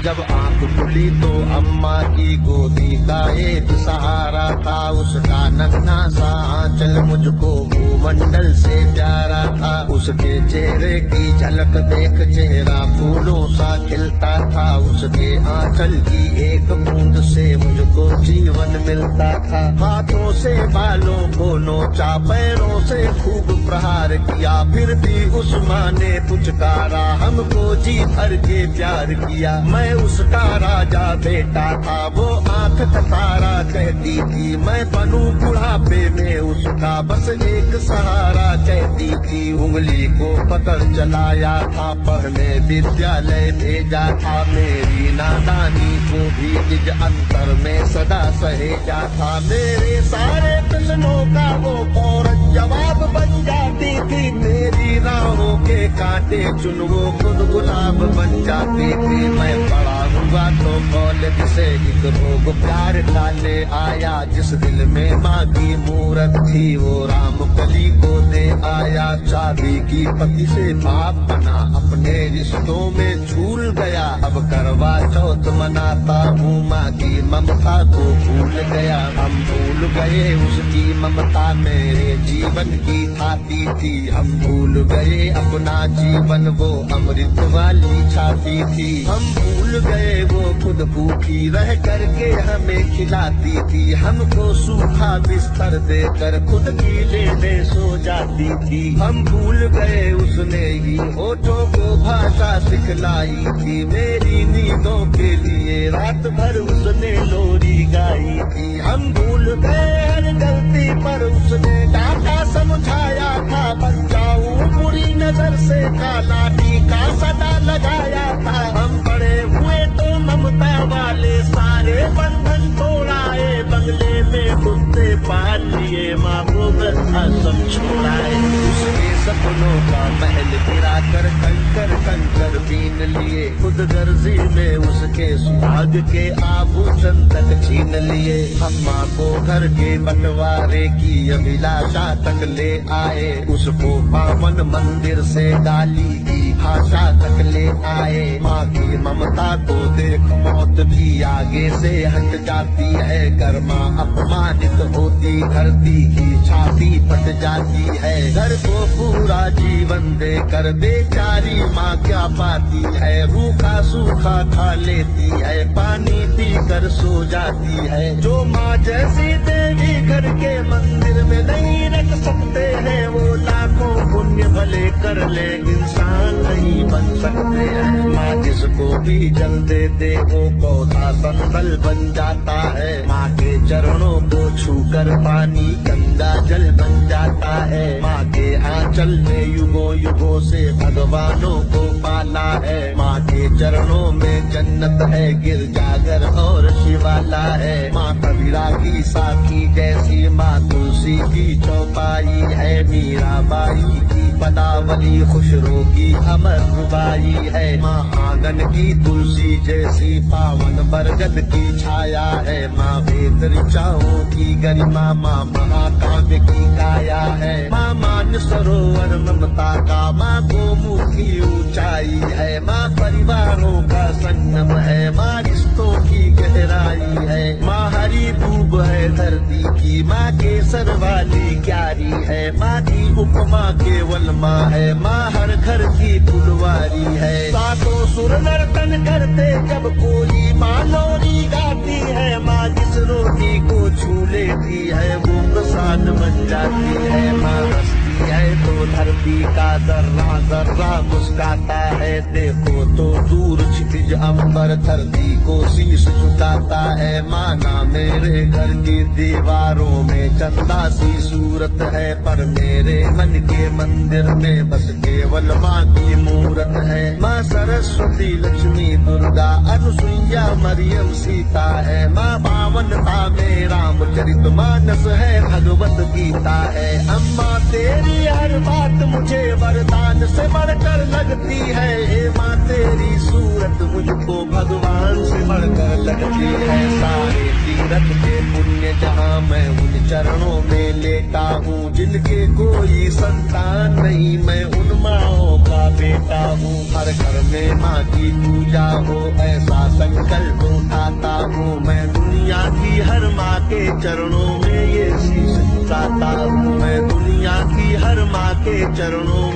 जब आंख खुली तो अम्मा की गोदी का एक सहारा था, उसका नन्हा सा आंचल मुझको भूमंडल से प्यारा था। उसके चेहरे की झलक देख चेहरा फूलों सा खिलता था, उसके आंचल की एक बूंद से मुझको जीवन मिलता था। हाथों से बालों को नोचा, पैरों से खूब प्रहार किया, फिर भी उस माँ ने पुचकारा, हमको जी भर के प्यार किया। मैं उसका राजा बेटा था, वो आंख तारा कहती थी, मैं बनूं बुढ़ापे में उसका बस एक सहारा कहती थी। उंगली को पकड़ चलाया था, पढ़ने विद्यालय भेजा था, मेरी नादानी को भी निज अंतर में सदा सहेजा था। मेरे सारे प्रश्नों का वो फौरन जवाब बन जाती थी, मेरी राहों के कांटे चुन वो खुद गुलाब बन जाती थी। मैं बड़ा हुआ तो कॉलेज से एक रोग प्यार का ले आया, जिस दिल में माँ की मूरत थी वो राम कली को दे आया। चाबी की पति से बाप बना, अपने रिश्तों में झूल गया, अब करवा चौथ मनाता हूँ, माँ की ममता को भूल गया। हम भूल गए उसकी ममता मेरे जीवन की थाती थी, हम भूल गए अपना जीवन वो अमृत वाली छाती थी। हम भूल गए वो खुद भूखी रह करके हमें खिलाती थी, हमको सूखा बिस्तर देकर खुद गीले में सो जाती थी। हम भूल गए उसने ही होठों को भाषा सिखलाई थी, मेरी नींदों के लिए रात भर उसने लोरी गाई थी। हम भूल गए हर गलती पर उसने डांटा समझाया था, बन जाऊं बुरी नजर से काला टीका सदा लगाया था। हम बड़े हुए तो ममता वाले सारे बंधन तोड़ाए, बंगले में कुत्ते पाल लिए, माँ को वृद्धाश्रम छोड़ाए। उसके सपनों का महल गिरा कर कंकर बीन लिए, खुद गर्जी में उसके सुहाग के आभूषण तक छीन लिए। अम्मा को घर के बंटवारे की अभिलाषा तक ले आए, उसको पावन मंदिर से गाली की भाषा तक ले आए। माँ की ममता को देख मौत भी आगे से हट जाती है, घर माँ अपमानित होती धरती की छाती फट जाती है। घर को पूरा जीवन देकर बेचारी माँ क्या पाती है, रूखा सूखा खा लेती है, पानी पी कर सो जाती है। जो माँ जैसी देवी घर के मंदिर में नहीं रख सकते हैं, वो लाखों पुण्य भले कर ले इंसान नहीं बन सकते हैं। माँ जिसको भी जल देते वो पौधा संबल बन जाता है, माँ के चरणों को छूकर पानी गंगा जल बन जाता है। माँ के आंचल में युगों युगों से भगवानों को पाला है, माँ के चरणों में जन्नत है, गिरजाघर और शिवाला है। माँ कबीरा की साखी जैसी माँ तुलसी की चौपाई है, मीराबाई की पदावली खुशरो की अमर रुबाई है। माँ आंगन की तुलसी जैसी पावन बरगद की छाया है, माँ वेद ऋचाओं की गरिमा, माँ महाकाव्य की काया है। माँ मान सरोवर ममता का, माँ गोमुख की ऊंचाई है, माँ परिवारों का संगम है, माँ रिश्तों की गहराई है। माँ हरी दूब है धरती की, माँ केसर वाली क्यारी है, माँ की उपमा केवल माँ है, माँ हर घर की फुलवारी है। सातों सुर नर्तन करते जब कोई माँ लोरी गाती है, माँ जिस रोटी को छू लेती है वो प्रसाद बन जाती है। माँ हंसती है तो धरती का जर्रा जर्रा मुस्काता है, देखो तो दूर क्षितिज अंबर धरती को शीश झुकाता है। माना मेरे घर की दीवारों में चंदा सी सूरत है, पर मेरे मन के मंदिर में बस केवल माँ की मूरत है। माँ सरस्वती लक्ष्मी दुर्गा अनुसुईया मरियम सीता है, माँ पावनता में रामचरित मानस है, भगवत गीता है। अम्मा तेरी हर बात मुझे वरदान से बढ़कर लगती है, हे माँ तेरी सूरत मुझको भगवान से बढ़कर लगती है। सारे तीरथ के पुण्य जहाँ मैं उन चरणों में लेता हूँ, जिनके कोई संतान नहीं मैं उन माँओं का बेटा हूँ, हर घर में माँ की पूजा हो ऐसा संकल्प उठाता हूँ। मैं दुनिया की हर माँ के चरणों में ये शीश झुकाता हूँ, मैं दुनिया की हर माँ के चरणों